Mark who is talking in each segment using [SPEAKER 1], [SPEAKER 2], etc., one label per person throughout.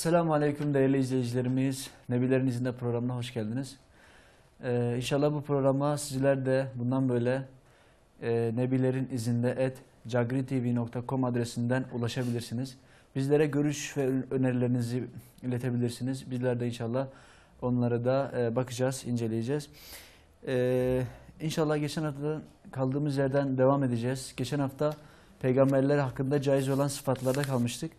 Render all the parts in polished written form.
[SPEAKER 1] Esselamu Aleyküm değerli izleyicilerimiz. Nebilerin izinde programına hoş geldiniz. İnşallah bu programa sizler de bundan böyle Nebilerin izinde @cagritv.com adresinden ulaşabilirsiniz. Bizlere görüş ve önerilerinizi iletebilirsiniz. Bizler de inşallah onlara da bakacağız, inceleyeceğiz. İnşallah geçen hafta kaldığımız yerden devam edeceğiz. Geçen hafta peygamberler hakkında caiz olan sıfatlarda kalmıştık.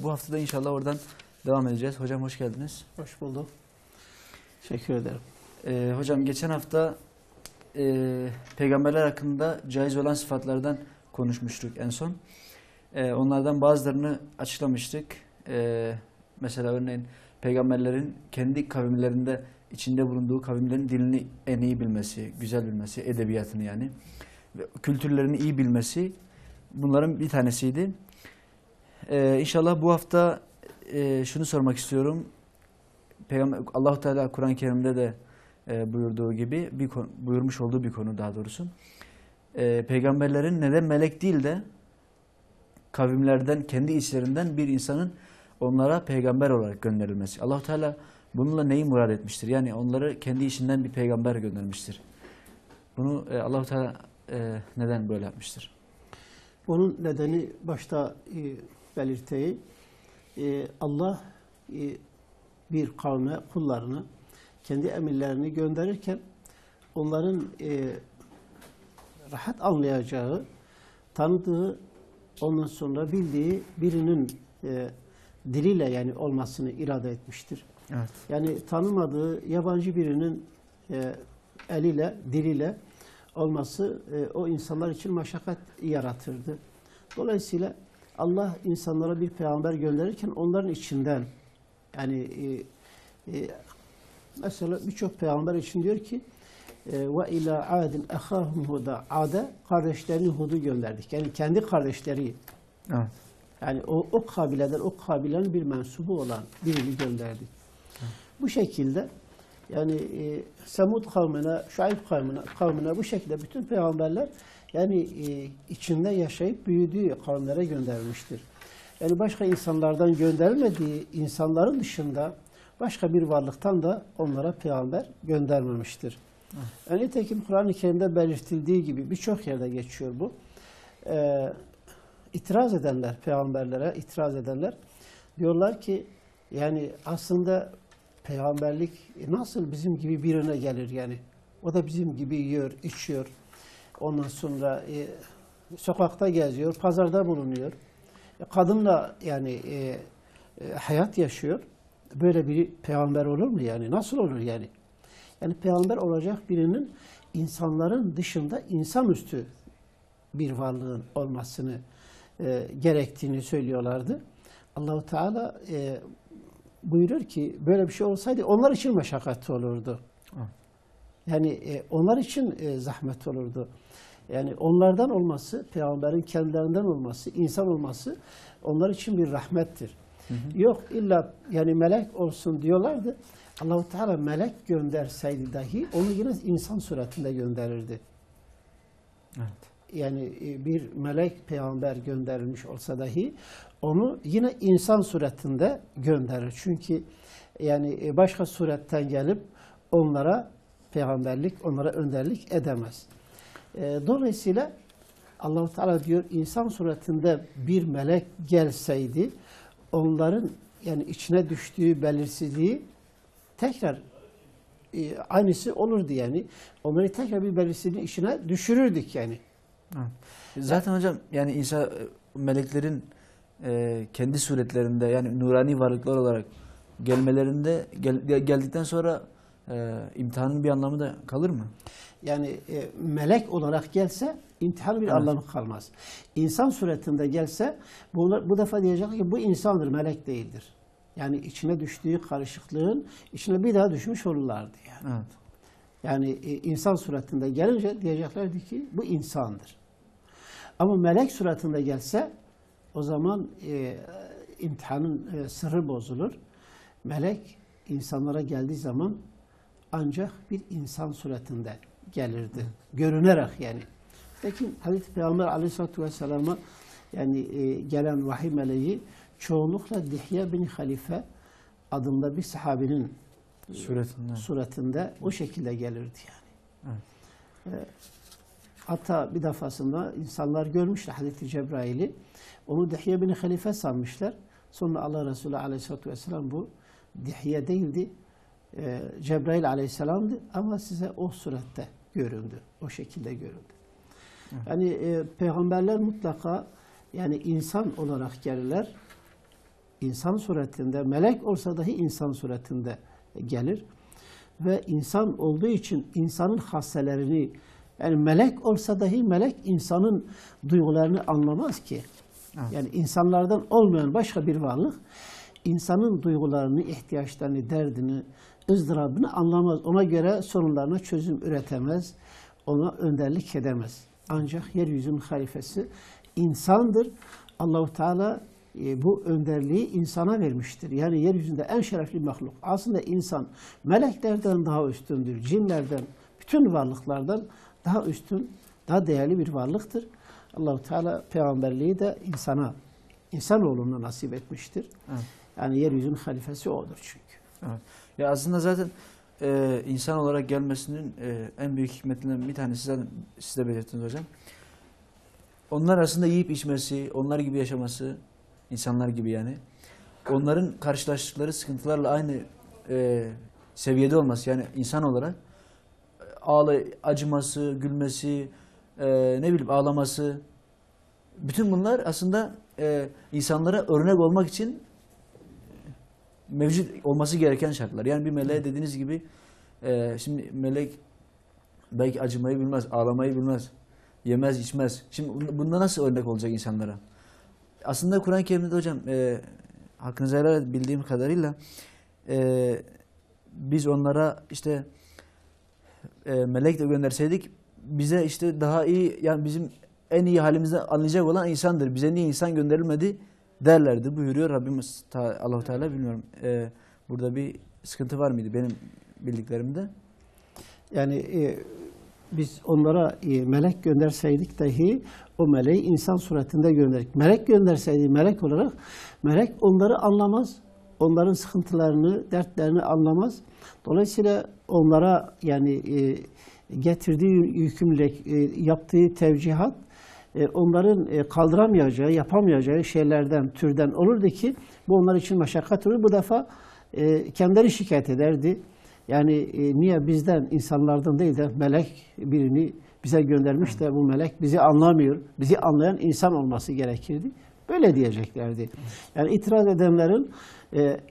[SPEAKER 1] Bu hafta da inşallah oradan devam edeceğiz. Hocam hoş geldiniz.
[SPEAKER 2] Hoş bulduk. Teşekkür ederim.
[SPEAKER 1] Hocam geçen hafta peygamberler hakkında caiz olan sıfatlardan konuşmuştuk en son. Onlardan bazılarını açıklamıştık. Mesela örneğin peygamberlerin kendi kavimlerinde içinde bulunduğu kavimlerin dilini en iyi bilmesi, güzel bilmesi, edebiyatını yani ve kültürlerini iyi bilmesi bunların bir tanesiydi. İnşallah bu hafta şunu sormak istiyorum. Allah-u Teala Kur'an-ı Kerim'de de buyurduğu gibi buyurmuş olduğu bir konu daha doğrusu. Peygamberlerin neden melek değil de kavimlerden, kendi içlerinden bir insanın onlara peygamber olarak gönderilmesi. Allah-u Teala bununla neyi murad etmiştir? Yani onları kendi içinden bir peygamber göndermiştir. Bunu Allah-u Teala neden böyle yapmıştır?
[SPEAKER 2] Bunun nedeni başta belirteyim. Allah bir kavme, kullarını, kendi emirlerini gönderirken onların rahat anlayacağı, tanıdığı, ondan sonra bildiği birinin diliyle yani olmasını irade etmiştir.
[SPEAKER 1] Evet.
[SPEAKER 2] Yani tanımadığı yabancı birinin eliyle, diliyle olması o insanlar için meşakkat yaratırdı. Dolayısıyla Allah insanlara bir peygamber gönderirken onların içinden yani mesela birçok peygamber için diyor ki ve ila adin ahahum huda, Ad'a kardeşlerini Hud'u gönderdik. Yani kendi kardeşleri.
[SPEAKER 1] Evet.
[SPEAKER 2] Yani o kabileden, o kabilenin bir mensubu olan birini gönderdik. Evet. Bu şekilde yani Semud kavmine, Şuayb kavmine bu şekilde bütün peygamberler yani içinde yaşayıp büyüdüğü kavimlere gönderilmiştir. Yani başka insanlardan gönderilmediği insanların dışında başka bir varlıktan da onlara peygamber göndermemiştir. Yani nitekim Kur'an-ı Kerim'de belirtildiği gibi birçok yerde geçiyor bu. İtiraz edenler, peygamberlere itiraz edenler diyorlar ki yani aslında peygamberlik nasıl bizim gibi birine gelir yani. O da bizim gibi yiyor, içiyor. Ondan sonra sokakta geziyor, pazarda bulunuyor. Kadınla yani hayat yaşıyor. Böyle bir peygamber olur mu yani? Nasıl olur yani? Yani peygamber olacak birinin insanların dışında insanüstü bir varlığın olmasını gerektiğini söylüyorlardı. Allah-u Teala buyurur ki böyle bir şey olsaydı onlar için meşakkatli olurdu. Yani onlar için zahmet olurdu. Yani onlardan olması, peygamberin kendilerinden olması, insan olması onlar için bir rahmettir. Hı hı. Yok illa yani melek olsun diyorlardı. Allah-u Teala melek gönderseydi dahi onu yine insan suretinde gönderirdi. Evet. Yani bir melek peygamber gönderilmiş olsa dahi onu yine insan suretinde gönderir. Çünkü yani başka suretten gelip onlara peygamberlik, onlara önderlik edemez. Dolayısıyla Allah-u Teala diyor insan suretinde bir melek gelseydi onların yani içine düştüğü belirsizliği tekrar aynısı olurdu yani. Onları tekrar bir belirsizliğin içine düşürürdük yani.
[SPEAKER 1] Evet. Zaten hocam yani insan meleklerin kendi suretlerinde yani nurani varlıklar olarak gelmelerinde geldikten sonra imtihanın bir anlamı da kalır mı?
[SPEAKER 2] Yani melek olarak gelse imtihanın bir anlamı kalmaz. İnsan suretinde gelse bu defa diyecek ki bu insandır, melek değildir. Yani içine düştüğü karışıklığın içine bir daha düşmüş olurlardı yani. Evet. Yani insan suretinde gelince diyeceklerdi ki bu insandır. Ama melek suretinde gelse o zaman imtihanın sırrı bozulur. Melek insanlara geldiği zaman ancak bir insan suretinde gelirdi. Görünerek yani. Peki Hazreti Peygamber Aleyhisselatü Vesselam'a yani gelen vahiy meleği çoğunlukla Dihye bin Halife adında bir sahabinin suretinde o şekilde gelirdi yani.
[SPEAKER 1] Evet.
[SPEAKER 2] Hatta bir defasında insanlar görmüşler Hazreti Cebrail'i. Onu Dihye bin Halife sanmışlar. Sonra Allah Resulü Aleyhisselatü Vesselam bu Dihye değildi. Cebrail Aleyhisselam'dı ama size o surette göründü. O şekilde göründü. Evet. Yani peygamberler mutlaka yani insan olarak gelirler. İnsan suretinde, melek olsa dahi insan suretinde gelir. Ve insan olduğu için insanın hasselerini, yani melek olsa dahi melek insanın duygularını anlamaz ki. Evet. Yani insanlardan olmayan başka bir varlık insanın duygularını, ihtiyaçlarını, derdini, ızdırabını anlamaz. Ona göre sorunlarına çözüm üretemez, ona önderlik edemez. Ancak yeryüzünün halifesi insandır. Allah-u Teala bu önderliği insana vermiştir. Yani yeryüzünde en şerefli mahluk. Aslında insan meleklerden daha üstündür. Cinlerden, bütün varlıklardan daha üstün, daha değerli bir varlıktır. Allah-u Teala peygamberliği de insanoğluna nasip etmiştir. Evet. Yani yeryüzünün halifesi odur çünkü.
[SPEAKER 1] Evet. Ya aslında zaten insan olarak gelmesinin en büyük hikmetinden bir tanesi zaten siz de belirttiniz hocam. Onlar arasında yiyip içmesi, onlar gibi yaşaması, insanlar gibi yani. Onların karşılaştıkları sıkıntılarla aynı seviyede olması, yani insan olarak acıması, gülmesi, ne bileyim ağlaması, bütün bunlar aslında insanlara örnek olmak için mevcut olması gereken şartlar. Yani bir meleğe dediğiniz gibi şimdi melek belki acımayı bilmez, ağlamayı bilmez, yemez, içmez. Şimdi bunda nasıl örnek olacak insanlara? Aslında Kur'an-ı Kerim'de hocam hakkınızı helal edin, bildiğim kadarıyla biz onlara işte melek de gönderseydik bize işte daha iyi, yani bizim en iyi halimizi anlayacak olan insandır. Bize niye insan gönderilmedi derlerdi buyuruyor Rabbimiz Allah-u Teala. Bilmiyorum burada bir sıkıntı var mıydı benim bildiklerimde?
[SPEAKER 2] Yani biz onlara melek gönderseydik dahi o meleği insan suretinde gönderdik. Melek gönderseydi melek olarak, melek onları anlamaz. Onların sıkıntılarını, dertlerini anlamaz. Dolayısıyla onlara yani getirdiği yükümlülük, yaptığı tevcihat onların kaldıramayacağı, yapamayacağı şeylerden, türden olurdu ki bu onlar için meşakkat olur. Bu defa kendileri şikayet ederdi. Yani niye bizden, insanlardan değil de melek birini bize göndermiş de bu melek bizi anlamıyor. Bizi anlayan insan olması gerekirdi. Böyle diyeceklerdi. Yani itiraz edenlerin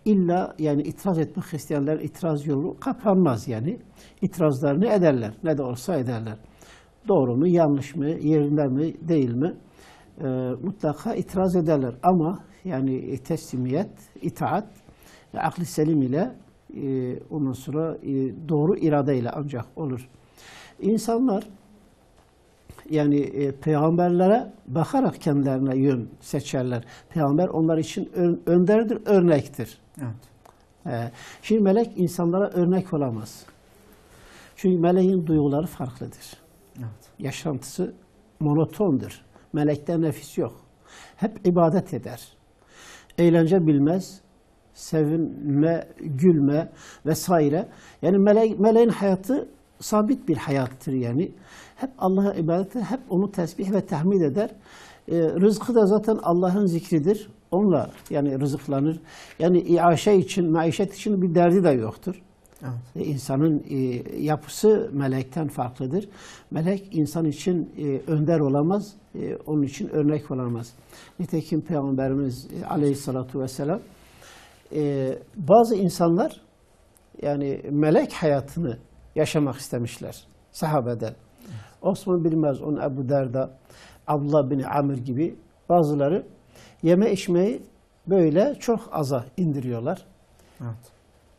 [SPEAKER 2] illa yani itiraz etmek isteyenler itiraz yolu kapanmaz yani. İtirazlarını ederler. Ne de olsa ederler. Doğru mu, yanlış mı, yerinde mi, değil mi? Mutlaka itiraz ederler. Ama yani teslimiyet, itaat, aklı selim ile ondan sonra doğru iradeyle ancak olur. İnsanlar yani peygamberlere bakarak kendilerine yön seçerler. Peygamber onlar için önderdir, örnektir. Evet. Şimdi melek insanlara örnek olamaz. Çünkü meleğin duyguları farklıdır. Evet. Yaşantısı monotondur. Melekte nefis yok. Hep ibadet eder. Eğlence bilmez. Sevinme, gülme vesaire. Yani meleğin hayatı sabit bir hayattır yani. Hep Allah'a ibadet eder, hep onu tesbih ve tahmid eder. Rızkı da zaten Allah'ın zikridir. Onunla yani rızıklanır. Yani iaşe için, maişet için bir derdi de yoktur. Evet. İnsanın yapısı melekten farklıdır. Melek insan için önder olamaz, onun için örnek olamaz. Nitekim Peygamberimiz Aleyhissalatu vesselam bazı insanlar yani melek hayatını yaşamak istemişler sahabeden. Osman bin Mez'un, Ebu Derda, Abdullah bin Amr gibi bazıları yeme içmeyi böyle çok aza indiriyorlar. Evet.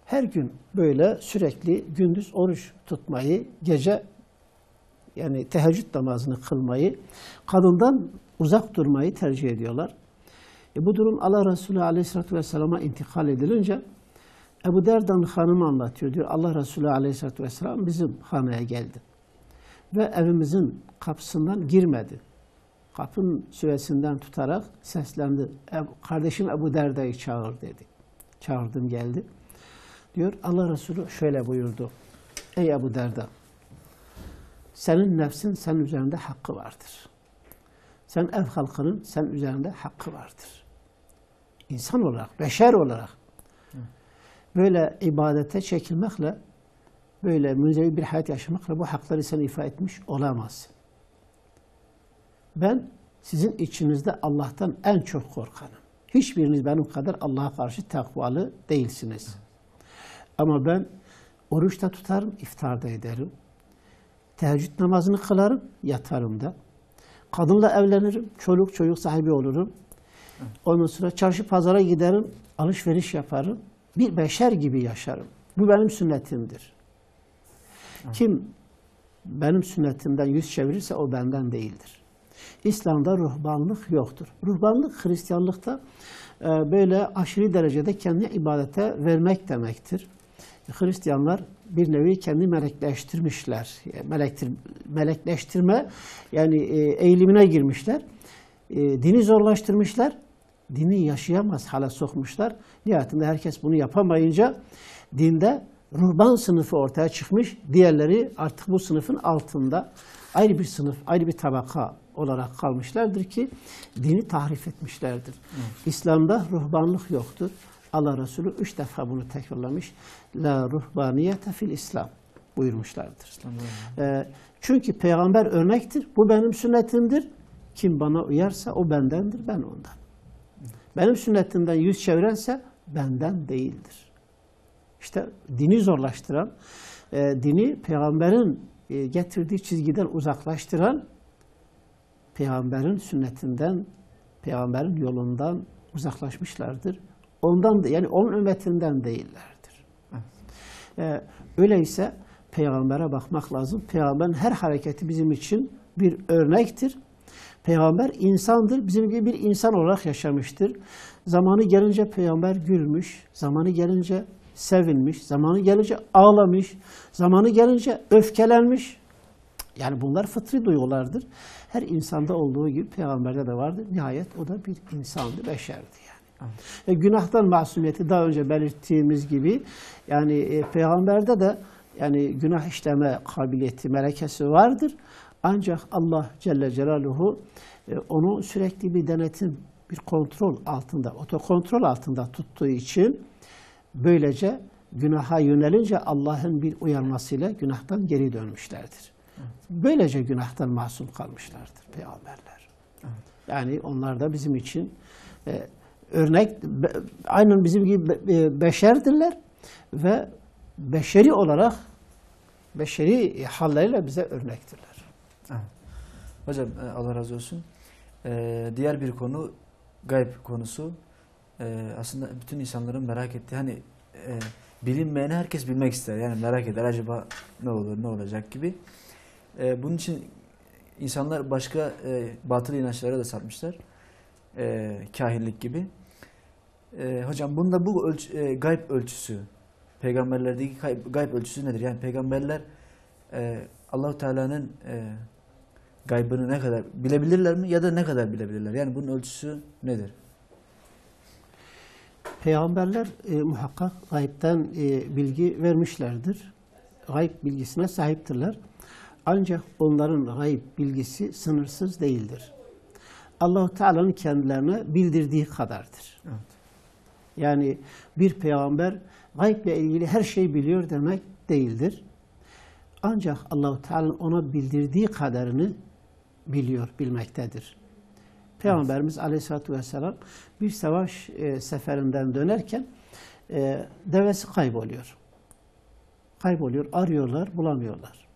[SPEAKER 2] Her gün böyle sürekli gündüz oruç tutmayı, gece yani teheccüd namazını kılmayı, kadından uzak durmayı tercih ediyorlar. Bu durum Allah Resulü Aleyhisselatü Vesselam'a intikal edilince Ebu Derda'nın hanımı anlatıyor. Diyor Allah Resulü Aleyhisselatü Vesselam bizim haneye geldi. Ve evimizin kapısından girmedi. kapının süvesinden tutarak seslendi. Kardeşim Ebu Derda'yı çağır dedi. Çağırdım, geldi. Diyor Allah Resulü şöyle buyurdu. Ey Ebu Derda, senin nefsin senin üzerinde hakkı vardır. Sen ev halkının senin üzerinde hakkı vardır. İnsan olarak, beşer olarak böyle ibadete çekilmekle, böyle münzevi bir hayat yaşamakla bu hakları sen ifade etmiş olamazsın. Ben sizin içinizde Allah'tan en çok korkanım. Hiçbiriniz benim kadar Allah'a karşı takvalı değilsiniz. Ama ben oruçta tutarım, iftarda ederim. Teheccüd namazını kılarım, yatarım da. Kadınla evlenirim, çoluk çocuk sahibi olurum. Ondan sonra çarşı pazara giderim, alışveriş yaparım. Bir beşer gibi yaşarım. Bu benim sünnetimdir. Kim benim sünnetimden yüz çevirirse o benden değildir. İslam'da ruhbanlık yoktur. Ruhbanlık Hristiyanlıkta böyle aşırı derecede kendini ibadete vermek demektir. Hristiyanlar bir nevi kendi melekleştirmişler. Melekleştirme yani eğilimine girmişler. Dini zorlaştırmışlar. Dini yaşayamaz hale sokmuşlar. Nihayetinde herkes bunu yapamayınca dinde ruhban sınıfı ortaya çıkmış. Diğerleri artık bu sınıfın altında ayrı bir sınıf, ayrı bir tabaka olarak kalmışlardır ki dini tahrif etmişlerdir. İslam'da ruhbanlık yoktur. Allah Resulü 3 defa bunu tekrarlamış. La ruhbaniyete fil İslam buyurmuşlardır. Çünkü peygamber örnektir. Bu benim sünnetimdir. Kim bana uyarsa o bendendir, ben ondan. Benim sünnetimden yüz çevirense benden değildir. İşte dini zorlaştıran, dini peygamberin getirdiği çizgiden uzaklaştıran, peygamberin sünnetinden, peygamberin yolundan uzaklaşmışlardır. Ondan da, yani onun ümmetinden değillerdir. Öyleyse peygambere bakmak lazım. Peygamberin her hareketi bizim için bir örnektir. Peygamber insandır. Bizim gibi bir insan olarak yaşamıştır. Zamanı gelince peygamber gülmüş. Zamanı gelince sevinmiş. Zamanı gelince ağlamış. Zamanı gelince öfkelenmiş. Yani bunlar fıtri duygulardır. Her insanda olduğu gibi peygamberde de vardır. Nihayet o da bir insandı, beşerdi yani. Günahtan masumiyeti daha önce belirttiğimiz gibi yani peygamberde de yani günah işleme kabiliyeti, melekesi vardır. Ancak Allah Celle Celaluhu onu sürekli bir denetim, bir kontrol altında, otokontrol altında tuttuğu için böylece günaha yönelince Allah'ın bir uyarmasıyla günahtan geri dönmüşlerdir. Böylece günahtan masum kalmışlardır peygamberler. Yani onlar da bizim için örnek, aynen bizim gibi beşerdirler ve beşeri olarak, beşeri halleriyle bize örnektirler.
[SPEAKER 1] Hocam Allah razı olsun. Diğer bir konu gayb konusu. Aslında bütün insanların merak ettiği, hani bilinmeyeni herkes bilmek ister. Yani merak eder, acaba ne olur, ne olacak gibi. Bunun için insanlar başka batıl inançlara da sapmışlar. Kahinlik gibi. Hocam bunda bu gayb ölçüsü, peygamberlerdeki gayb ölçüsü nedir? Yani peygamberler Allah-u Teala'nın gaybını ne kadar bilebilirler mi ya da ne kadar bilebilirler? Yani bunun ölçüsü nedir?
[SPEAKER 2] Peygamberler muhakkak gaybden bilgi vermişlerdir. Gayb bilgisine sahiptirler. Ancak onların gayb bilgisi sınırsız değildir. Allah-u Teala'nın kendilerine bildirdiği kadardır. Evet. Yani bir peygamber gayble ilgili her şeyi biliyor demek değildir. Ancak Allah-u Teala'nın ona bildirdiği kadarını biliyor, bilmektedir. Peygamberimiz Aleyhisselatü Vesselam bir savaş seferinden dönerken devesi kayboluyor. Kayboluyor, arıyorlar, bulamıyorlar.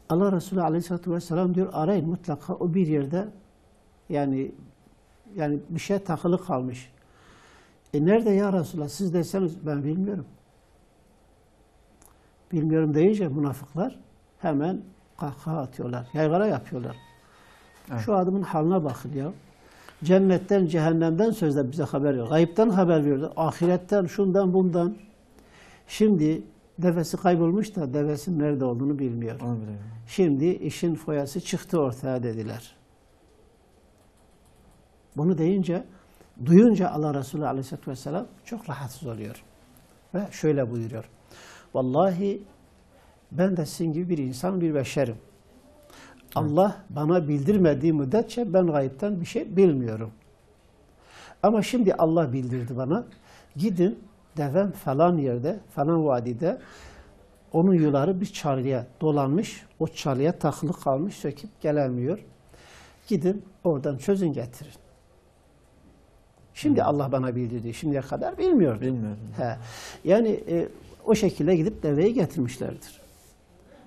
[SPEAKER 2] Allah Resulü Aleyhisselatü Vesselam diyor, arayın mutlaka, o bir yerde yani bir şey takılı kalmış. Nerede ya Resulullah? Siz deseniz ben bilmiyorum. Bilmiyorum deyince münafıklar hemen kahkaha atıyorlar, yaygara yapıyorlar. Evet. Şu adamın haline bakın ya. Cennetten, cehennemden sözde bize haber veriyor. Gayipten haber veriyor. Ahiretten, şundan, bundan. Şimdi Devesi kaybolmuş da devesinin nerede olduğunu bilmiyor.
[SPEAKER 1] Onu biliyorum.
[SPEAKER 2] Şimdi işin foyası çıktı ortaya dediler. Bunu duyunca Allah Resulü Aleyhisselatü Vesselam çok rahatsız oluyor. Ve şöyle buyuruyor. Vallahi ben de sizin gibi bir insan, bir beşerim. Allah bana bildirmediği müddetçe ben gayipten bir şey bilmiyorum. Ama şimdi Allah bildirdi bana. Gidin devem falan yerde, falan vadide onun yuları bir çalıya dolanmış. O çalıya takılı kalmış, söküp gelemiyor. Gidin oradan çözün getirin. Şimdi Allah bana bildirdi. Şimdiye kadar bilmiyordum.
[SPEAKER 1] Bilmiyordum.
[SPEAKER 2] Yani o şekilde gidip deveyi getirmişlerdir.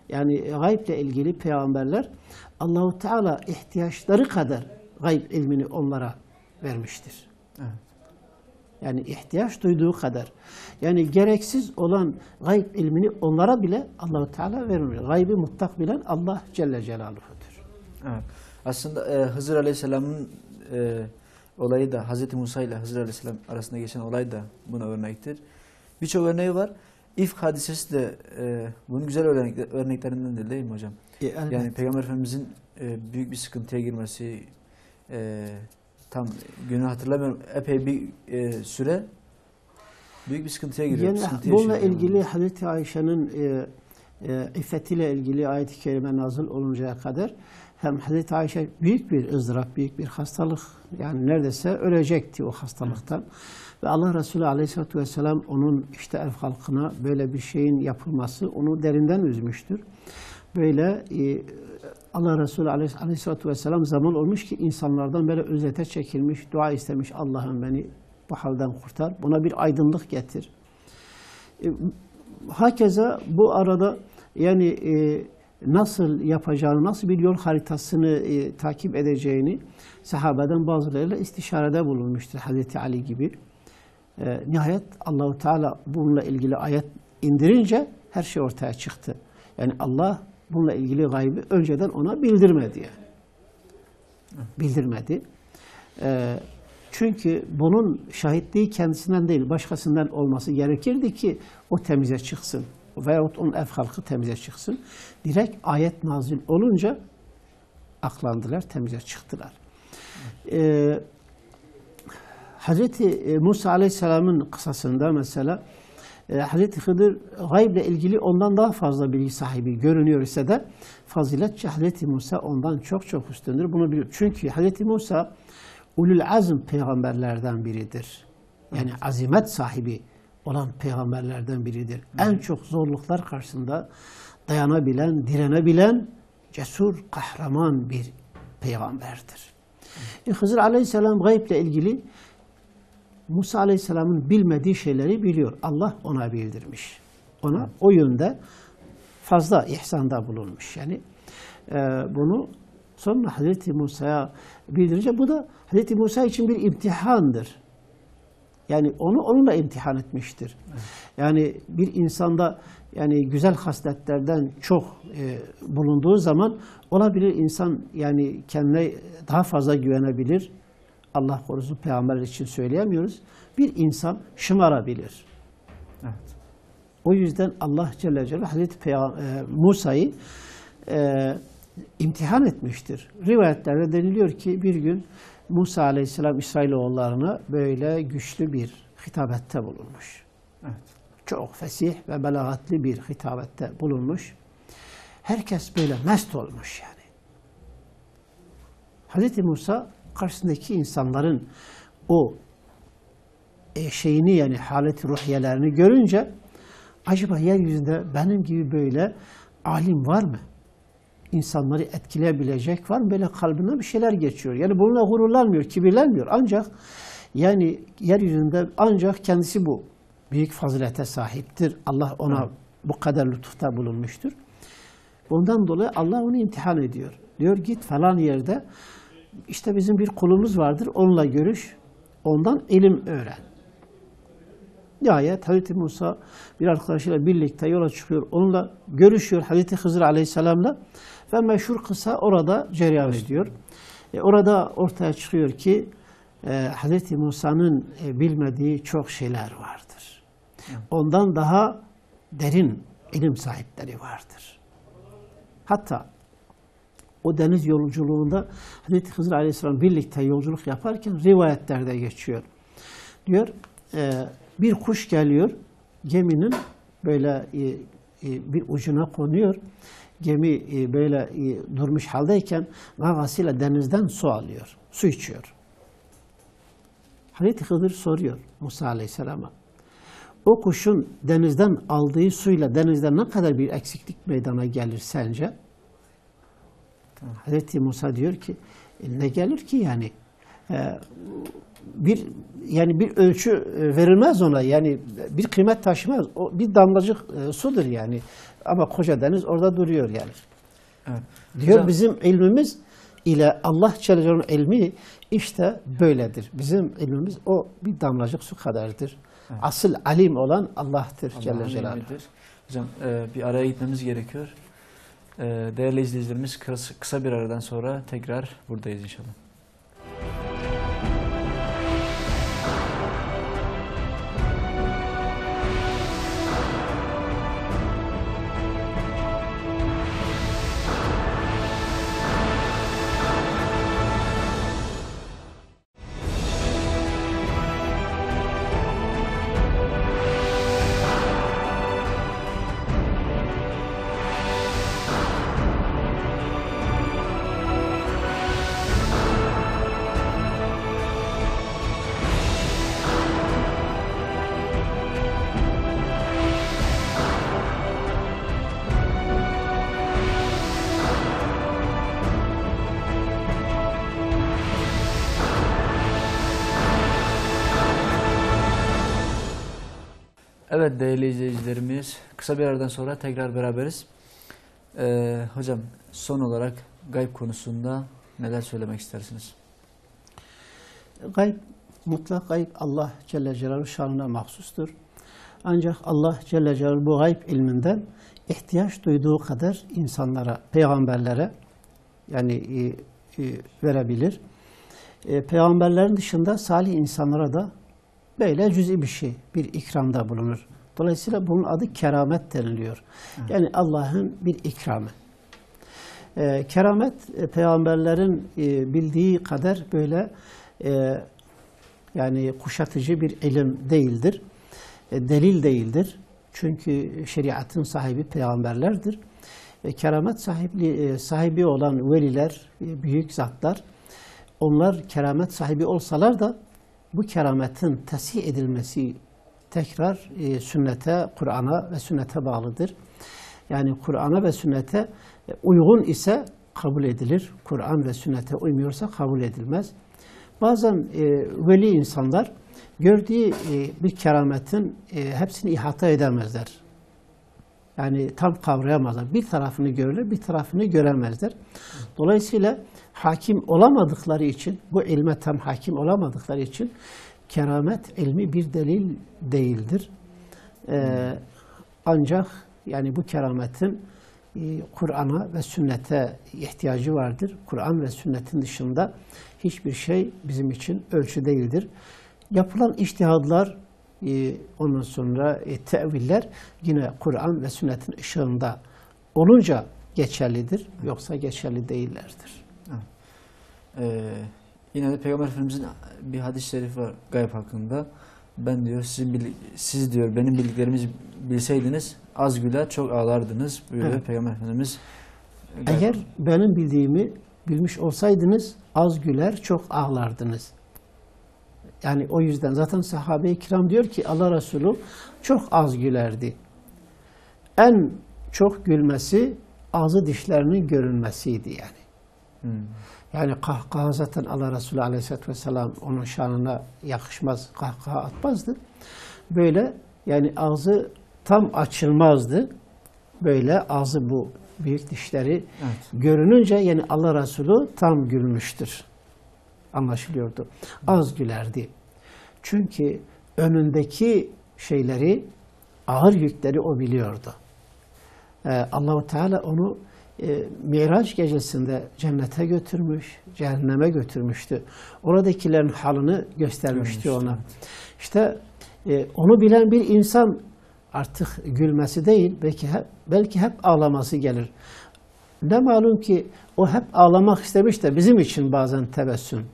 [SPEAKER 2] Yani gayble ilgili peygamberler Allahu Teala ihtiyaçları kadar gayb ilmini onlara vermiştir.
[SPEAKER 1] Evet.
[SPEAKER 2] Yani ihtiyaç duyduğu kadar. Yani gereksiz olan gayb ilmini onlara bile Allahu Teala vermiyor. Gaybi mutlak bilen Allah Celle Celaluhu'dur.
[SPEAKER 1] Evet. Aslında Hızır Aleyhisselam'ın olayı da Hz. Musa ile Hızır Aleyhisselam arasında geçen olay da buna örnektir. Birçok örneği var. İfk hadisesi de bunun güzel örneklerindendir değil mi hocam? Yani Peygamber Efendimizin büyük bir sıkıntıya girmesi, tam günü hatırlamıyorum, epey bir süre büyük bir sıkıntıya giriyor.
[SPEAKER 2] Yani bununla ilgili Hazreti Ayşe'nin iffetiyle ilgili ayet-i kerime nazil oluncaya kadar hem Hazreti Ayşe büyük bir ızdırap, büyük bir hastalık, yani neredeyse ölecekti o hastalıktan. Ve Allah Resulü Aleyhisselatü Vesselam onun işte ev halkına böyle bir şeyin yapılması onu derinden üzmüştür. Böyle Allah Resulü Aleyhisselatü Vesselam zaman olmuş ki insanlardan böyle özete çekilmiş, dua istemiş, Allah'ım beni bu halden kurtar, buna bir aydınlık getir. Hakeza bu arada yani nasıl yapacağını, nasıl bir yol haritasını takip edeceğini sahabeden bazılarıyla istişarede bulunmuştur. Hazreti Ali gibi. Nihayet Allahu Teala bununla ilgili ayet indirince her şey ortaya çıktı. Yani Allah bununla ilgili gaybi önceden ona bildirmedi. Yani. Bildirmedi. Çünkü bunun şahitliği kendisinden değil, başkasından olması gerekirdi ki o temize çıksın. Veyahut onun ev halkı temize çıksın. Direkt ayet nazil olunca aklandılar, temize çıktılar. Hazreti Musa Aleyhisselam'ın kıssasında mesela Hazreti Hıdır gayble ilgili ondan daha fazla bilgi sahibi görünüyor ise de faziletçe Hazreti Musa ondan çok çok üstündür. Bunu biliyor. Çünkü Hazreti Musa ulul azm peygamberlerden biridir. Yani azimet sahibi olan peygamberlerden biridir. En çok zorluklar karşısında dayanabilen, direnebilen, cesur, kahraman bir peygamberdir. Hızır Aleyhisselam gayble ilgili Musa Aleyhisselam'ın bilmediği şeyleri biliyor. Allah ona bildirmiş. Ona o yönde fazla ihsanda bulunmuş. Yani bunu sonra Hazreti Musa'ya bildirince bu da Hazreti Musa için bir imtihandır. Yani onu onunla imtihan etmiştir. Yani bir insanda yani güzel hasletlerden çok bulunduğu zaman olabilir insan yani kendine daha fazla güvenebilir. Allah korusun peygamber için söyleyemiyoruz. Bir insan şımarabilir.
[SPEAKER 1] Evet.
[SPEAKER 2] O yüzden Allah Celle Celaluhu Hazreti Musa'yı imtihan etmiştir. Rivayetlerde deniliyor ki bir gün Musa Aleyhisselam İsrailoğullarına böyle güçlü bir hitabette bulunmuş.
[SPEAKER 1] Evet.
[SPEAKER 2] Çok fesih ve belagatli bir hitabette bulunmuş. Herkes böyle mest olmuş yani. Hazreti Musa karşısındaki insanların o şeyini yani haleti ruhiyelerini görünce acaba yeryüzünde benim gibi böyle alim var mı? İnsanları etkileyebilecek var mı? Böyle kalbine bir şeyler geçiyor. Yani bununla gururlanmıyor, kibirlenmiyor. Ancak yani yeryüzünde ancak kendisi bu büyük fazilete sahiptir. Allah ona bu kadar lütufta bulunmuştur. Ondan dolayı Allah onu imtihan ediyor. Diyor git falan yerde işte bizim bir kulumuz vardır. Onunla görüş. Ondan ilim öğren. Nihayet Hazreti Musa bir arkadaşıyla birlikte yola çıkıyor. Onunla görüşüyor Hazreti Hızır Aleyhisselam'la ve meşhur kısa orada cereyan ediyor. Orada ortaya çıkıyor ki Hazreti Musa'nın bilmediği çok şeyler vardır. Ondan daha derin ilim sahipleri vardır. Hatta o deniz yolculuğunda Hazreti Hızır Aleyhisselam birlikte yolculuk yaparken rivayetlerde geçiyor. Diyor, bir kuş geliyor, geminin böyle bir ucuna konuyor. Gemi böyle durmuş haldeyken gagasıyla denizden su alıyor, su içiyor. Hazreti Hızır soruyor Musa Aleyhisselam'a, o kuşun denizden aldığı suyla denizde ne kadar bir eksiklik meydana gelir sence? Tamam. Hazreti Musa diyor ki, ne gelir ki yani? Bir ölçü verilmez ona, yani bir kıymet taşımaz. O bir damlacık sudur yani. Ama koca deniz orada duruyor yani. Evet. Diyor hocam, bizim ilmimiz ile Allah Celle Celaluhu'nun ilmi işte böyledir. Bizim ilmimiz o bir damlacık su kadardır. Evet. Asıl alim olan Allah'tır Celle Celaluhu.
[SPEAKER 1] Hocam bir araya gitmemiz gerekiyor. Değerli izleyicilerimiz, kısa bir aradan sonra tekrar buradayız inşallah. Evet değerli izleyicilerimiz, kısa bir aradan sonra tekrar beraberiz. Hocam son olarak gayb konusunda neler söylemek istersiniz?
[SPEAKER 2] Gayb, mutlak gayb Allah Celle Celaluhu şanına mahsustur. Ancak Allah Celle Celaluhu bu gayb ilminden ihtiyaç duyduğu kadar insanlara, peygamberlere yani verebilir. Peygamberlerin dışında salih insanlara da böyle cüz'i bir şey, bir ikramda bulunur. Dolayısıyla bunun adı keramet deniliyor. Evet. Yani Allah'ın bir ikramı. Keramet, peygamberlerin bildiği kadar böyle yani kuşatıcı bir ilim değildir. Delil değildir. Çünkü şeriatın sahibi peygamberlerdir. Keramet sahibi olan veliler, büyük zatlar, onlar keramet sahibi olsalar da bu kerametin tesih edilmesi tekrar sünnete, Kur'an'a ve sünnete bağlıdır. Yani Kur'an'a ve sünnete uygun ise kabul edilir. Kur'an ve sünnete uymuyorsa kabul edilmez. Bazen veli insanlar gördüğü bir kerametin hepsini ihata edemezler. Yani tam kavrayamazlar. Bir tarafını görürler, bir tarafını göremezler. Dolayısıyla hakim olamadıkları için, bu ilme tam hakim olamadıkları için keramet ilmi bir delil değildir. Ancak yani bu kerametin Kur'an'a ve sünnete ihtiyacı vardır. Kur'an ve sünnetin dışında hiçbir şey bizim için ölçü değildir. Yapılan içtihadlar, ondan sonra teviller yine Kur'an ve sünnetin ışığında olunca geçerlidir. Yoksa geçerli değillerdir.
[SPEAKER 1] Yine de Peygamber Efendimiz'in bir hadis-i şerifi var gayb hakkında. Ben diyor, siz diyor benim bildiklerimizi bilseydiniz az güler çok ağlardınız. Böyle evet. Peygamber Efendimiz
[SPEAKER 2] eğer benim bildiğimi bilmiş olsaydınız az güler çok ağlardınız. Yani o yüzden zaten sahabe-i kiram diyor ki Allah Resulü çok az gülerdi. En çok gülmesi ağzı dişlerinin görünmesiydi yani. Yani kahkaha zaten Allah Resulü Aleyhisselatü Vesselam onun şanına yakışmaz, kahkaha atmazdı. Böyle yani ağzı tam açılmazdı. Böyle ağzı bu büyük dişleri evet. Görününce yani Allah Resulü tam gülmüştür. Anlaşılıyordu. Az gülerdi. Çünkü önündeki şeyleri, ağır yükleri o biliyordu. Allah-u Teala onu Miraç gecesinde cennete götürmüş, cehenneme götürmüştü. Oradakilerin halini göstermişti ona. İşte onu bilen bir insan artık gülmesi değil, belki hep ağlaması gelir. Ne malum ki o hep ağlamak istemiş de bizim için bazen tebessüm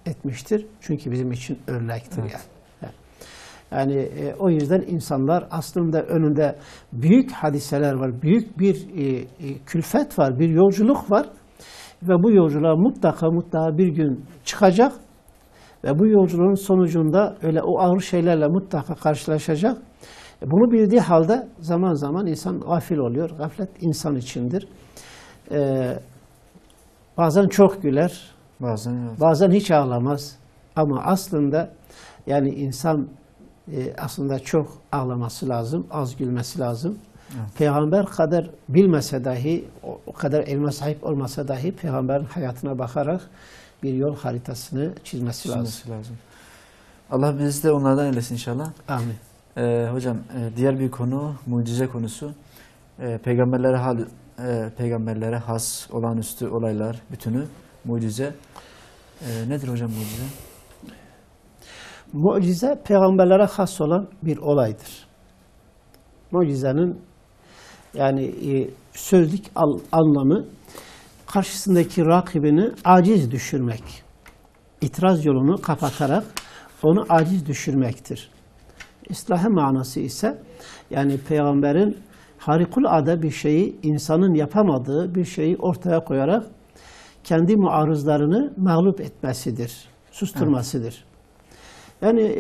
[SPEAKER 2] etmiştir. Çünkü bizim için örnektir
[SPEAKER 1] Evet.
[SPEAKER 2] yani. Yani o yüzden insanlar aslında önünde büyük hadiseler var, büyük bir külfet var, bir yolculuk var. Ve bu yolculuğa mutlaka bir gün çıkacak ve bu yolculuğun sonucunda öyle o ağır şeylerle mutlaka karşılaşacak. Bunu bildiği halde zaman zaman insan gafil oluyor. Gaflet insan içindir. Bazen çok güler,
[SPEAKER 1] Bazen evet.
[SPEAKER 2] bazen hiç ağlamaz. Ama aslında yani insan aslında çok ağlaması lazım, az gülmesi lazım.
[SPEAKER 1] Evet.
[SPEAKER 2] Peygamber kadar bilmese dahi, o kadar ilme sahip olmasa dahi peygamberin hayatına bakarak bir yol haritasını çizmesi lazım.
[SPEAKER 1] Çizmesi lazım. Allah bizi de onlardan eylesin inşallah.
[SPEAKER 2] Amin.
[SPEAKER 1] Hocam diğer bir konu mucize konusu. Peygamberlere has olağanüstü olaylar bütünü mucize. Nedir hocam mucize?
[SPEAKER 2] Mucize peygamberlere has olan bir olaydır. Mucizenin yani sözlük anlamı karşısındaki rakibini aciz düşürmek. İtiraz yolunu kapatarak onu aciz düşürmektir. İslahi manası ise yani peygamberin harikulade bir şeyi, insanın yapamadığı bir şeyi ortaya koyarak kendi muarızlarını mağlup etmesidir, susturmasıdır. Yani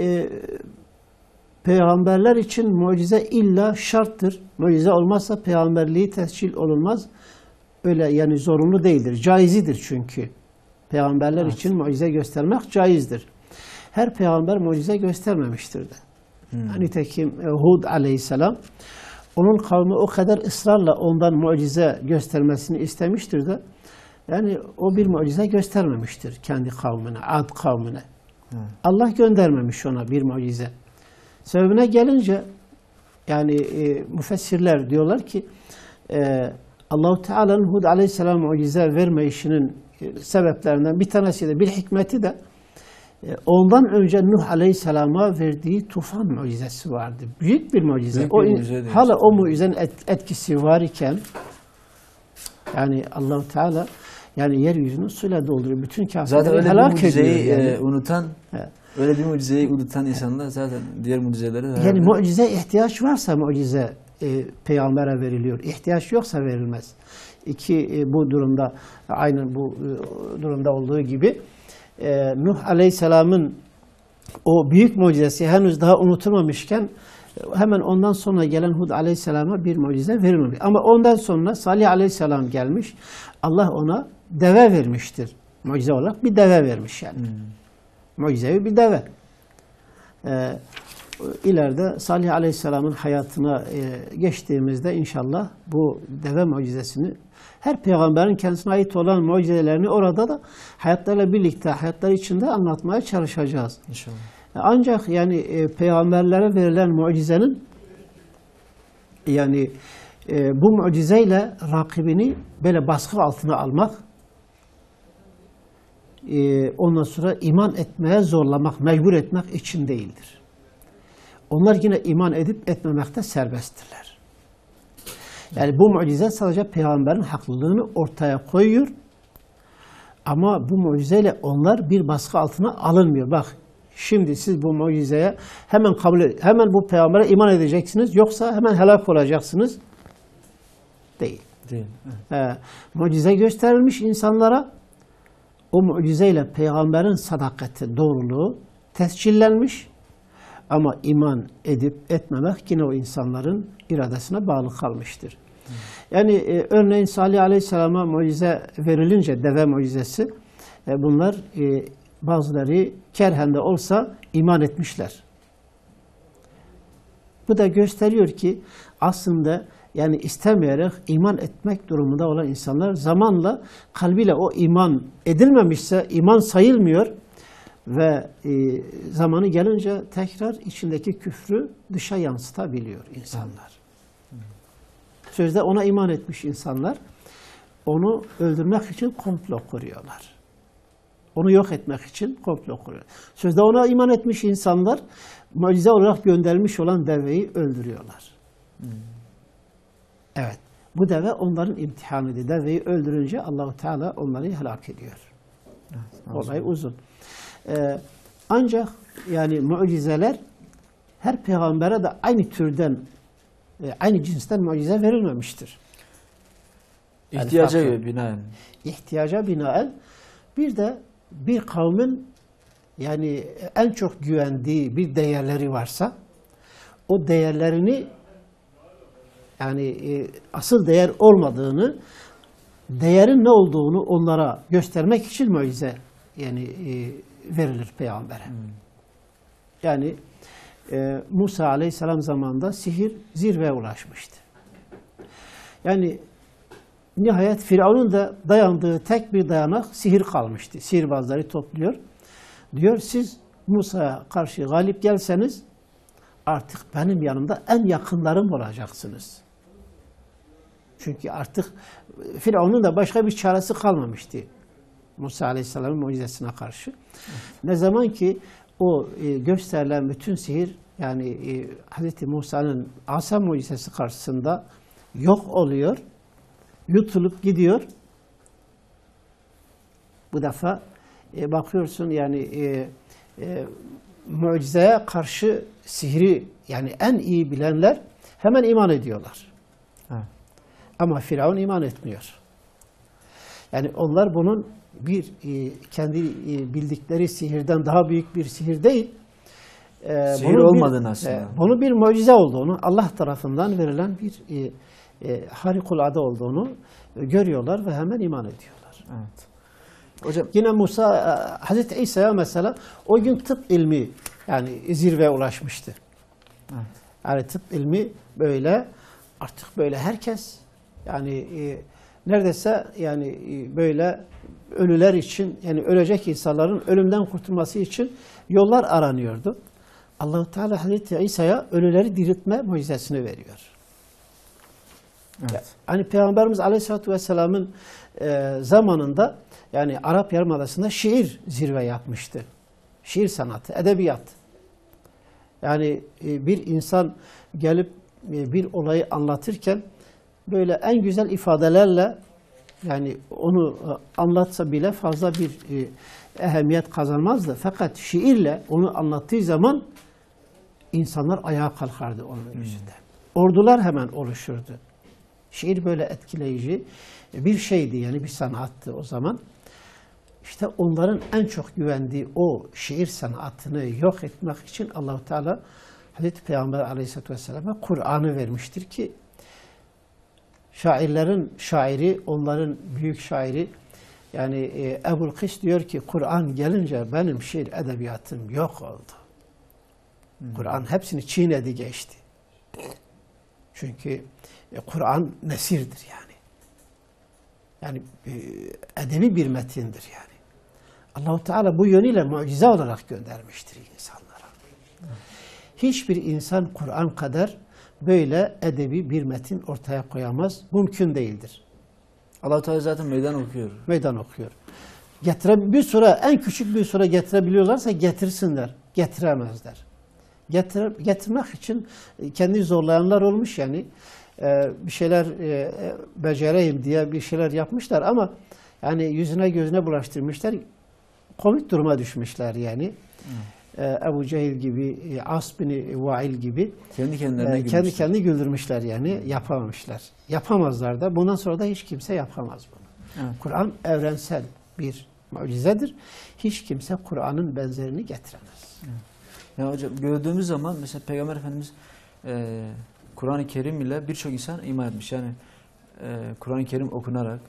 [SPEAKER 2] peygamberler için mucize illa şarttır. Mucize olmazsa peygamberliği tescil olunmaz. Öyle yani zorunlu değildir. Caizidir çünkü. Peygamberler için mucize göstermek caizdir. Her peygamber mucize göstermemiştir de. Nitekim Hud aleyhisselam onun kavmi o kadar ısrarla ondan mucize göstermesini istemiştir de yani o bir mucize göstermemiştir kendi kavmine, Ad kavmine. Allah göndermemiş ona bir mucize. Sebebine gelince yani müfessirler diyorlar ki Allah-u Teala'nın Hud aleyhisselam mucize verme işinin sebeplerinden bir tanesi de bir hikmeti de ondan önce Nuh aleyhisselama verdiği tufan mucizesi vardı. Büyük bir mucize.
[SPEAKER 1] Büyük bir mucize
[SPEAKER 2] hala o mucizenin etkisi var iken yani Allah-u Teala yani yeryüzünü suyla dolduruyor. Bütün
[SPEAKER 1] Zaten
[SPEAKER 2] kafirleri
[SPEAKER 1] öyle bir
[SPEAKER 2] helak
[SPEAKER 1] mucizeyi
[SPEAKER 2] ediyor. Yani.
[SPEAKER 1] unutan, öyle bir mucizeyi unutan insanlar zaten diğer mucizeleri de
[SPEAKER 2] Yani mucize ihtiyaç varsa mucize peygambere veriliyor. İhtiyaç yoksa verilmez. Bu durumda aynen bu durumda olduğu gibi Nuh Aleyhisselam'ın o büyük mucizesi henüz daha unutulmamışken hemen ondan sonra gelen Hud Aleyhisselam'a bir mucize verilmemiş. Ama ondan sonra Salih Aleyhisselam gelmiş. Allah ona deve vermiştir. Mucize olarak bir deve vermiş yani. Mucizevi bir deve. İleride Salih Aleyhisselam'ın hayatına geçtiğimizde inşallah bu deve mucizesini her peygamberin kendisine ait olan mucizelerini orada da hayatlarla birlikte, hayatları içinde anlatmaya çalışacağız.
[SPEAKER 1] İnşallah.
[SPEAKER 2] Ancak yani peygamberlere verilen mucizenin yani bu mucizeyle rakibini böyle baskı altına almak, ondan sonra iman etmeye zorlamak, mecbur etmek için değildir. Onlar yine iman edip etmemekte serbesttirler. Yani bu mucize sadece peygamberin haklılığını ortaya koyuyor. Ama bu mucizeyle onlar bir baskı altına alınmıyor. Bak şimdi siz bu mucizeye hemen bu peygambere iman edeceksiniz yoksa hemen helak olacaksınız. Değil.
[SPEAKER 1] Değil.
[SPEAKER 2] Mucize gösterilmiş insanlara o mucizeyle peygamberin sadakati, doğruluğu tescillenmiş. Ama iman edip etmemek yine o insanların iradesine bağlı kalmıştır. Yani örneğin Salih Aleyhisselam'a mucize verilince, deve mucizesi, bunlar bazıları kerhen de olsa iman etmişler. Bu da gösteriyor ki aslında yani istemeyerek iman etmek durumunda olan insanlar zamanla kalbiyle o iman edilmemişse iman sayılmıyor. Ve zamanı gelince tekrar içindeki küfrü dışa yansıtabiliyor insanlar. Sözde ona iman etmiş insanlar onu öldürmek için komplo kuruyorlar. Onu yok etmek için komplo kuruyorlar. Sözde ona iman etmiş insanlar mucize olarak gönderilmiş olan deveyi öldürüyorlar. Evet. Bu deve onların imtihanıydı. Deveyi öldürünce Allahu Teala onları helak ediyor.
[SPEAKER 1] Evet,
[SPEAKER 2] Olay uzun. Ancak yani mucizeler her peygambere de aynı türden, aynı cinsten mucize verilmemiştir.
[SPEAKER 1] İhtiyaca
[SPEAKER 2] Yani
[SPEAKER 1] göre binaen.
[SPEAKER 2] İhtiyaca binaen bir de bir kavmin yani en çok güvendiği bir değerleri varsa o değerlerini yani asıl değer olmadığını, değerin ne olduğunu onlara göstermek için mucize yani verilir peygambere. Yani Musa Aleyhisselam zamanında sihir zirveye ulaşmıştı. Yani nihayet Firavun'un da dayandığı tek bir dayanak sihir kalmıştı. Sihirbazları topluyor. Diyor siz Musa'ya karşı galip gelseniz artık benim yanımda en yakınlarım olacaksınız. Çünkü artık Firavun'un da başka bir çaresi kalmamıştı Musa Aleyhisselam'ın mucizesine karşı. Ne zaman ki o gösterilen bütün sihir yani Hz. Musa'nın asa mucizesi karşısında yok oluyor, yutulup gidiyor. Bu defa bakıyorsun yani mucizeye karşı sihri yani en iyi bilenler hemen iman ediyorlar.
[SPEAKER 1] Evet.
[SPEAKER 2] Ama Firavun iman etmiyor. Yani onlar bunun bir kendi bildikleri sihirden daha büyük bir sihir değil.
[SPEAKER 1] Sihir olmadığını aslında.
[SPEAKER 2] Bunun bir mucize olduğunu, Allah tarafından verilen bir harikulade olduğunu görüyorlar ve hemen iman ediyorlar.
[SPEAKER 1] Evet. Hocam
[SPEAKER 2] yine Musa, Hazreti İsa'ya mesela o gün tıp ilmi yani zirveye ulaşmıştı.
[SPEAKER 1] evet.
[SPEAKER 2] Yani tıp ilmi böyle artık böyle herkes yani neredeyse yani böyle ölüler için yani ölecek insanların ölümden kurtulması için yollar aranıyordu. Allah-u Teala Hazreti İsa'ya ölüleri diriltme mucizesini veriyor.
[SPEAKER 1] Evet.
[SPEAKER 2] Hani Peygamberimiz Aleyhisselatü Vesselam'ın zamanında yani Arap Yarımadası'nda şiir zirve yapmıştı. Şiir sanatı, edebiyat. Yani bir insan gelip bir olayı anlatırken böyle en güzel ifadelerle yani onu anlatsa bile fazla bir ehemmiyet kazanmazdı. Fakat şiirle onu anlattığı zaman insanlar ayağa kalkardı onun yüzünden. Ordular hemen oluşurdu. Şiir böyle etkileyici bir şeydi yani bir sanattı o zaman. İşte onların en çok güvendiği o şiir sanatını yok etmek için Allah-u Teala Hazreti Peygamber Aleyhisselatü Vesselam'a Kur'an'ı vermiştir ki şairlerin şairi, onların büyük şairi yani Ebu'l-Kıs diyor ki Kur'an gelince benim şiir edebiyatım yok oldu. Kur'an hepsini çiğnedi geçti. Çünkü Kur'an nesirdir yani. Yani edebi bir metindir yani. Allah-u Teala bu yönüyle mucize olarak göndermiştir insanlara. Hiçbir insan Kur'an kadar böyle edebi bir metin ortaya koyamaz. Mümkün değildir.
[SPEAKER 1] Allah-u Teala zaten meydan okuyor.
[SPEAKER 2] Meydan okuyor. Bir sure, en küçük bir sure getirebiliyorlarsa getirsinler. Getiremezler. Getirmek için kendi zorlayanlar olmuş yani. Bir şeyler becereyim diye bir şeyler yapmışlar ama yani yüzüne gözüne bulaştırmışlar. Komik duruma düşmüşler yani. Ebu Cehil gibi, As bin Vail gibi
[SPEAKER 1] Kendi kendilerine
[SPEAKER 2] kendi kendini güldürmüşler yani. Yapamamışlar. Yapamazlar da. Bundan sonra da hiç kimse yapamaz bunu.
[SPEAKER 1] Evet.
[SPEAKER 2] Kur'an evrensel bir mucizedir. Hiç kimse Kur'an'ın benzerini getiremez.
[SPEAKER 1] Evet. Ya hocam gördüğümüz zaman mesela Peygamber Efendimiz Kur'an-ı Kerim ile birçok insan iman etmiş. Yani Kur'an-ı Kerim okunarak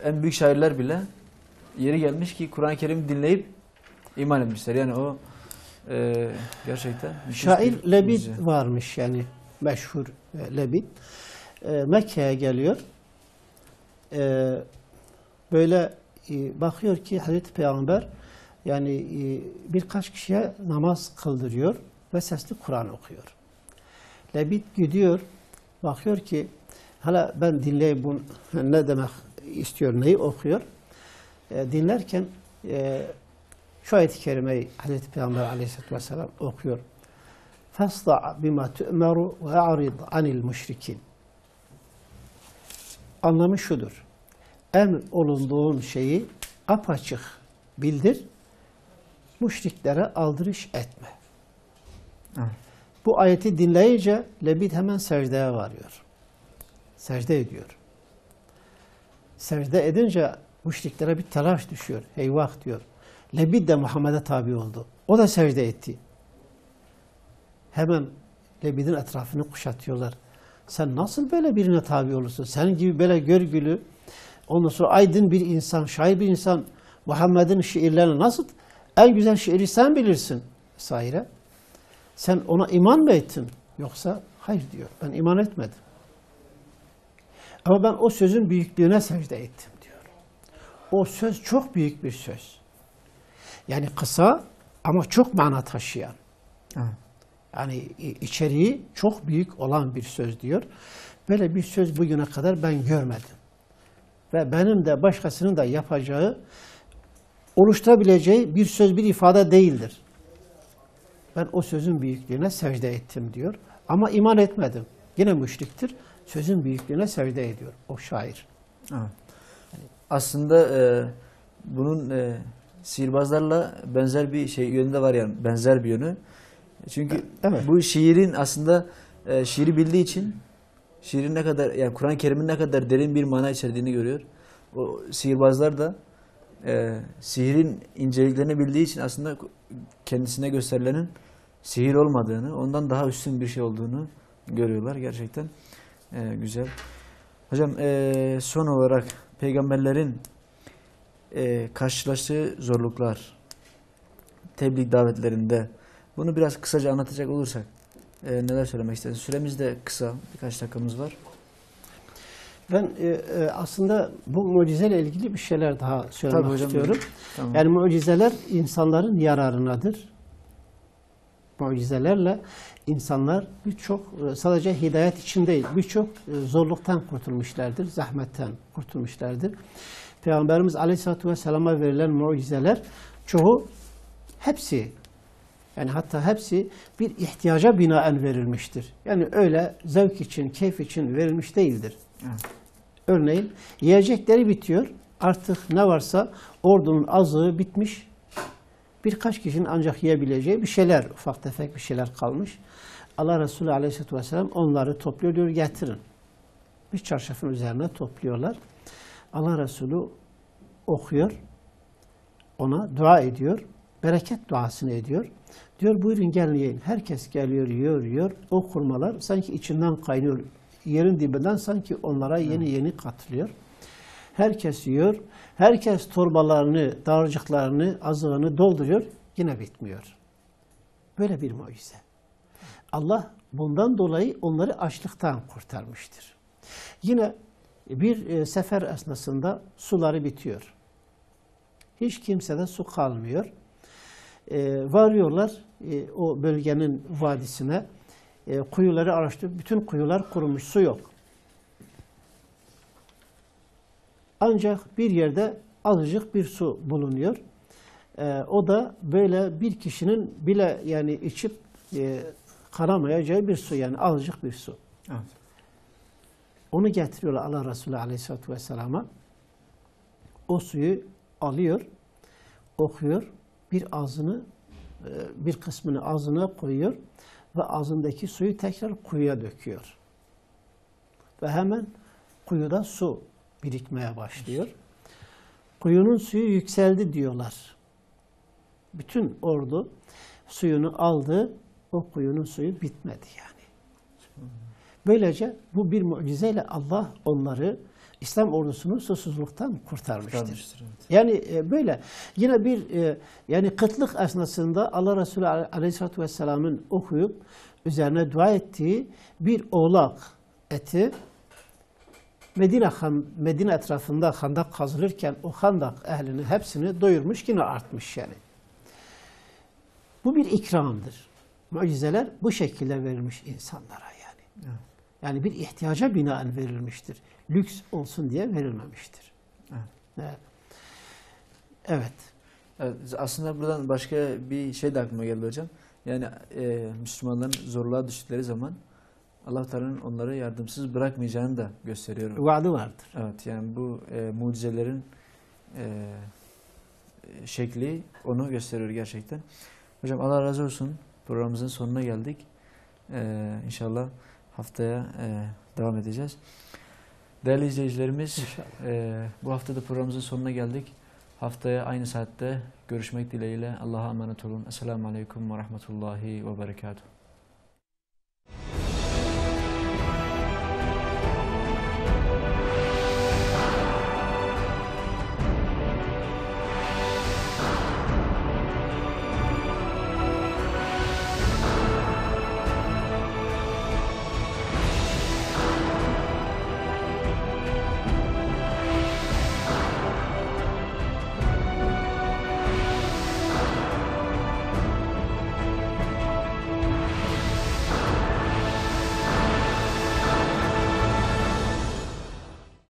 [SPEAKER 1] en büyük şairler bile yeri gelmiş ki Kur'an-ı Kerim'i dinleyip iman etmişler. Yani o gerçekten
[SPEAKER 2] şair Lebid varmış yani meşhur Lebid. Mekke'ye geliyor. Böyle bakıyor ki Hazreti Peygamber yani birkaç kişiye namaz kıldırıyor ve sesli Kur'an okuyor. Lebid gidiyor, bakıyor ki hala ben dinleyeyim bunu ne demek istiyor, neyi okuyor. Dinlerken şu ayet-i kerimeyi Hazreti Peygamber Aleyhisselatü Vesselam okuyor. فَاسْدَعْ بِمَا تُؤْمَرُ وَاَعْرِضْ عَنِ الْمُشْرِكِينَ. Anlamı şudur. Emir olunduğun şeyi apaçık bildir, müşriklere aldırış etme.
[SPEAKER 1] Evet.
[SPEAKER 2] Bu ayeti dinleyince Lebid hemen secdeye varıyor. Secde ediyor. Secde edince müşriklere bir telaş düşüyor. Eyvah diyor. Lebid de Muhammed'e tabi oldu. O da secde etti. Hemen Lebid'in etrafını kuşatıyorlar. Sen nasıl böyle birine tabi olursun? Senin gibi böyle görgülü, ondan sonra aydın bir insan, şair bir insan Muhammed'in şiirlerini nasıl, en güzel şiiri sen bilirsin vesaire. Sen ona iman mı ettin? Yoksa hayır diyor. Ben iman etmedim. Ama ben o sözün büyüklüğüne secde ettim diyor. O söz çok büyük bir söz. Yani kısa ama çok mana taşıyan.
[SPEAKER 1] Evet.
[SPEAKER 2] Yani içeriği çok büyük olan bir söz diyor. Böyle bir söz bugüne kadar ben görmedim. Ve benim de başkasının da yapacağı, oluşturabileceği bir söz, bir ifade değildir. Ben o sözün büyüklüğüne secde ettim diyor. Ama iman etmedim. Yine müşriktir. Sözün büyüklüğüne secde ediyor o şair.
[SPEAKER 1] Evet. Aslında bunun sihirbazlarla benzer bir şey yönü de var, yani benzer bir yönü. Çünkü
[SPEAKER 2] evet,
[SPEAKER 1] bu şiirin aslında şiiri bildiği için şiirin ne kadar, yani Kur'an-ı Kerim'in ne kadar derin bir mana içerdiğini görüyor. O sihirbazlar da sihirin inceliklerini bildiği için aslında kendisine gösterilenin sihir olmadığını, ondan daha üstün bir şey olduğunu görüyorlar. Gerçekten güzel. Hocam son olarak peygamberlerin karşılaştığı zorluklar, tebliğ davetlerinde, bunu biraz kısaca anlatacak olursak neler söylemek istersiniz? Süremiz de kısa, birkaç dakikamız var.
[SPEAKER 2] Ben aslında bu mucizeyle ilgili bir şeyler daha söylemek
[SPEAKER 1] Tabii hocam,
[SPEAKER 2] istiyorum.
[SPEAKER 1] tamam.
[SPEAKER 2] Yani mucizeler insanların yararınadır. Mucizelerle insanlar birçok, sadece hidayet için değil, birçok zorluktan kurtulmuşlardır, zahmetten kurtulmuşlardır. Peygamberimiz Aleyhisselatü Vesselam'a verilen mucizeler hepsi, yani hatta hepsi bir ihtiyaca binaen verilmiştir. Yani öyle zevk için, keyif için verilmiş değildir.
[SPEAKER 1] Evet.
[SPEAKER 2] Örneğin yiyecekleri bitiyor, artık ne varsa ordunun azığı bitmiş, birkaç kişinin ancak yiyebileceği bir şeyler, ufak tefek bir şeyler kalmış. Allah Resulü Aleyhisselatü Vesselam onları topluyor, diyor getirin. Bir çarşafın üzerine topluyorlar. Allah Resulü okuyor, ona dua ediyor, bereket duasını ediyor. Diyor buyurun gelin yiyin. Herkes geliyor, yiyor. O kurmalar sanki içinden kaynıyor. Yerin dibinden sanki onlara yeni katılıyor. Herkes yiyor. Herkes torbalarını, dağarcıklarını, azığını dolduruyor. Yine bitmiyor. Böyle bir mucize. Allah bundan dolayı onları açlıktan kurtarmıştır. Yine bir sefer esnasında suları bitiyor. Hiç kimsede su kalmıyor. Varıyorlar o bölgenin vadisine, kuyuları araştırıyor. Bütün kuyular kurumuş, su yok. Ancak bir yerde azıcık bir su bulunuyor. O da böyle bir kişinin bile yani içip kanamayacağı bir su, yani azıcık bir su.
[SPEAKER 1] Evet.
[SPEAKER 2] Onu getiriyorlar Allah Resulü Aleyhisselatü Vesselam'a. O suyu alıyor, okuyor, bir kısmını ağzına koyuyor ve ağzındaki suyu tekrar kuyuya döküyor. Ve hemen kuyuda su birikmeye başlıyor. Kuyunun suyu yükseldi diyorlar. Bütün ordu suyunu aldı, o kuyunun suyu bitmedi yani. Böylece bu bir mucizeyle Allah onları, İslam ordusunu susuzluktan kurtarmıştır.
[SPEAKER 1] Evet.
[SPEAKER 2] Yani böyle yine bir yani kıtlık esnasında Allah Resulü Aleyhisselatü Vesselam'ın okuyup üzerine dua ettiği bir oğlak eti Medine etrafında handak kazılırken o handak ehlini hepsini doyurmuş, yine artmış yani. Bu bir ikramdır. Mucizeler bu şekilde verilmiş insanlara yani.
[SPEAKER 1] Evet.
[SPEAKER 2] Yani bir ihtiyaca binaen verilmiştir. Lüks olsun diye verilmemiştir.
[SPEAKER 1] Evet.
[SPEAKER 2] Evet.
[SPEAKER 1] Evet, aslında buradan başka bir şey de aklıma geldi hocam. Yani Müslümanların zorluğa düştükleri zaman Allah Teala'nın onları yardımsız bırakmayacağını da gösteriyor.
[SPEAKER 2] Vaadi vardır.
[SPEAKER 1] Evet, yani bu mucizelerin şekli onu gösteriyor gerçekten. Hocam Allah razı olsun. Programımızın sonuna geldik. İnşallah haftaya devam edeceğiz. Değerli izleyicilerimiz, bu hafta da programımızın sonuna geldik. Haftaya aynı saatte görüşmek dileğiyle. Allah'a emanet olun. Esselamu Aleyküm ve Rahmetullahi ve Berekatuhu.